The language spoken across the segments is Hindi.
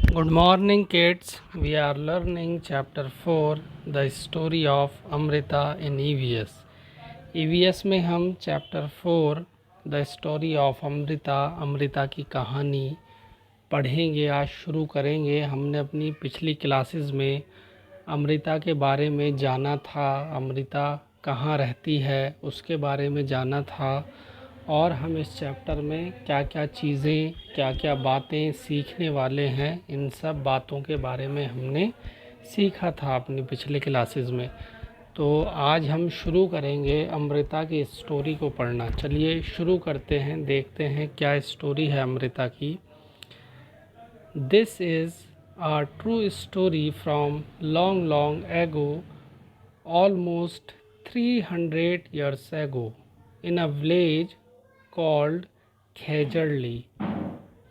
Good morning, kids. We are learning chapter 4, the story of Amrita in EVS. EVS में हम chapter 4, the story of Amrita की कहानी पढ़ेंगे। आज शुरू करेंगे। हमने अपनी पिछली क्लासेस में अमृता के बारे में जाना था, अमृता कहाँ रहती है उसके बारे में जाना था, और हम इस चैप्टर में क्या क्या चीज़ें, क्या क्या बातें सीखने वाले हैं, इन सब बातों के बारे में हमने सीखा था अपनी पिछले क्लासेस में। तो आज हम शुरू करेंगे अमृता की स्टोरी को पढ़ना। चलिए शुरू करते हैं, देखते हैं क्या स्टोरी है अमृता की। This is a true story from long ago, almost 300 years ago, in a village called Khejarli.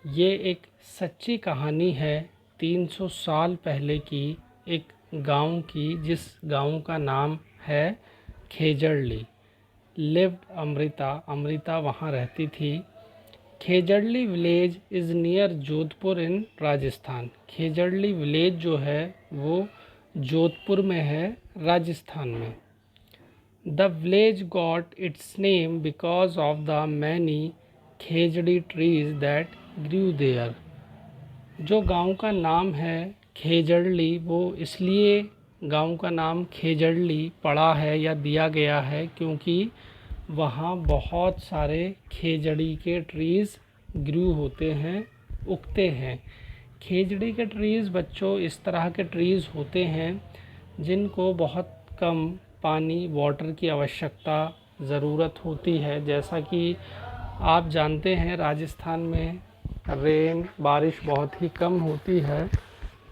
ये एक सच्ची कहानी है 300 साल पहले की एक गांव की, जिस गांव का नाम है खेजड़ली। लिव्ड अमृता वहाँ रहती थी। Khejarli village is near Jodhpur in Rajasthan. Khejarli village जो है वो जोधपुर में है, राजस्थान में। The village got its name because of the many Khejri trees that grew there. जो गांव का नाम है खेजड़ली, वो इसलिए गांव का नाम खेजड़ली पड़ा है या दिया गया है क्योंकि वहाँ बहुत सारे खेजड़ी के ट्रीज़ ग्रू होते हैं, उगते हैं। खेजड़ी के ट्रीज़ बच्चों इस तरह के ट्रीज़ होते हैं जिनको बहुत कम पानी, वाटर की आवश्यकता ज़रूरत होती है। जैसा कि आप जानते हैं राजस्थान में बारिश बहुत ही कम होती है,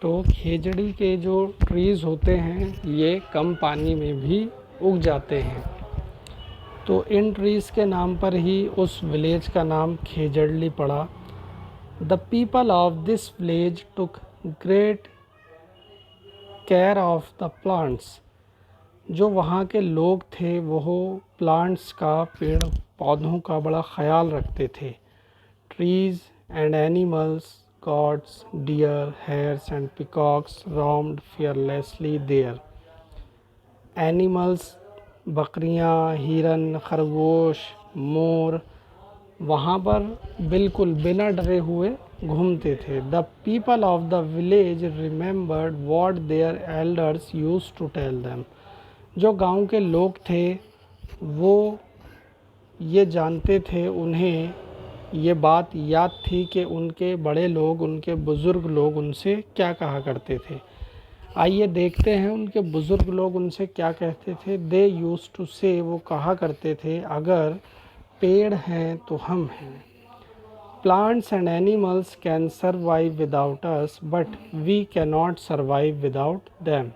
तो खेजड़ी के जो ट्रीज़ होते हैं ये कम पानी में भी उग जाते हैं। तो इन ट्रीज़ के नाम पर ही उस विलेज का नाम खेजड़ली पड़ा। The people of this village took great care of the plants. जो वहाँ के लोग थे वो प्लांट्स का, पेड़ पौधों का बड़ा ख्याल रखते थे। Trees and animals, gods, deer, hares and peacocks roamed fearlessly there. Animals, बकरियाँ, हिरन, खरगोश, मोर वहाँ पर बिल्कुल बिना डरे हुए घूमते थे। The people of the village remembered what their elders use to tell them. जो गांव के लोग थे वो ये जानते थे, उन्हें ये बात याद थी कि उनके बड़े लोग, उनके बुज़ुर्ग लोग उनसे क्या कहा करते थे। आइए देखते हैं उनके बुज़ुर्ग लोग उनसे क्या कहते थे। दे यूज टू से, वो कहा करते थे, अगर पेड़ हैं तो हम हैं। Plants and animals can survive without us but we can not survive without them.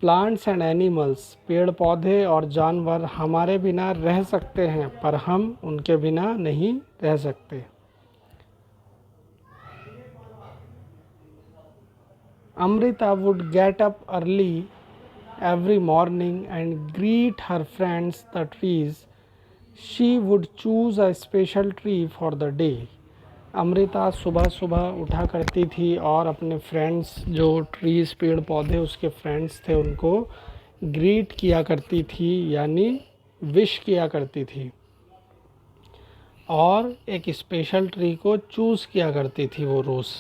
Plants and animals, पेड़ पौधे और जानवर हमारे बिना रह सकते हैं पर हम उनके बिना नहीं रह सकते। Amrita would get up early every morning and greet her friends the trees. She would choose a special tree for the day. Amrita सुबह सुबह उठा करती थी और अपने फ्रेंड्स, जो ट्रीज़, पेड़ पौधे उसके फ्रेंड्स थे, उनको ग्रीट किया करती थी, यानी विश किया करती थी, और एक स्पेशल ट्री को चूज़ किया करती थी वो रोज़।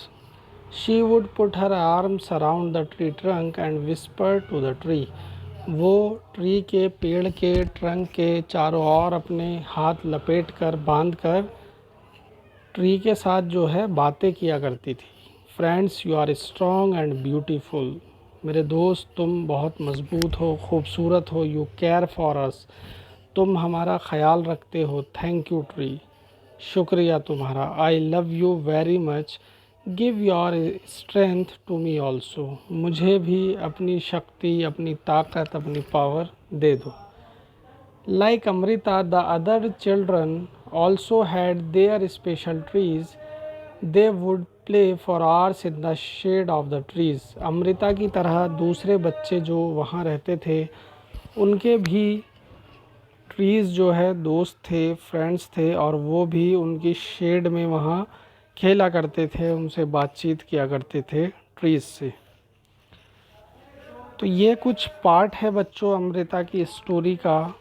She would put her arms around the tree trunk and whisper to the tree. वो ट्री के, पेड़ के ट्रंक के चारों ओर अपने हाथ लपेट कर, बांध कर ट्री के साथ जो है बातें किया करती थी। Friends, you are strong and beautiful. मेरे दोस्त, तुम बहुत मजबूत हो, खूबसूरत हो। यू केयर फॉर अस, तुम हमारा ख्याल रखते हो। थैंक यू ट्री, शुक्रिया तुम्हारा। I love you very much, give your strength to me also, मुझे भी अपनी शक्ति, अपनी ताकत, अपनी पावर दे दो। Like Amrita, the other children also had their special trees, they would play for hours in the shade of the trees. Amrita की तरह दूसरे बच्चे जो वहाँ रहते थे, उनके भी ट्रीज़ जो है दोस्त थे, फ्रेंड्स थे, और वो भी उनकी शेड में वहाँ खेला करते थे, उनसे बातचीत किया करते थे ट्रीज से। तो ये कुछ पार्ट है बच्चों अमृता की स्टोरी का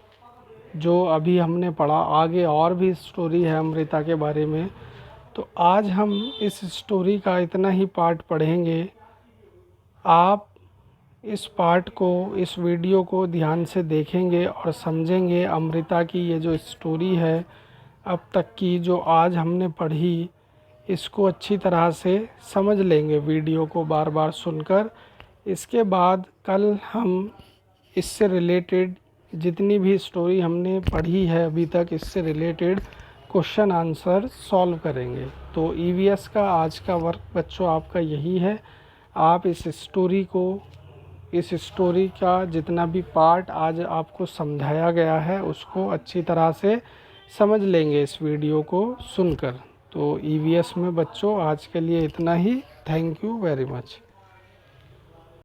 जो अभी हमने पढ़ा। आगे और भी स्टोरी है अमृता के बारे में, तो आज हम इस स्टोरी का इतना ही पार्ट पढ़ेंगे। आप इस पार्ट को, इस वीडियो को ध्यान से देखेंगे और समझेंगे अमृता की ये जो स्टोरी है अब तक की, जो आज हमने पढ़ी, इसको अच्छी तरह से समझ लेंगे वीडियो को बार बार सुनकर। इसके बाद कल हम इससे रिलेटेड जितनी भी स्टोरी हमने पढ़ी है अभी तक, इससे रिलेटेड क्वेश्चन आंसर सॉल्व करेंगे। तो ईवीएस का आज का वर्क बच्चों आपका यही है। आप इस स्टोरी का जितना भी पार्ट आज आपको समझाया गया है उसको अच्छी तरह से समझ लेंगे इस वीडियो को सुनकर। तो ईवीएस में बच्चों आज के लिए इतना ही। Thank you very much.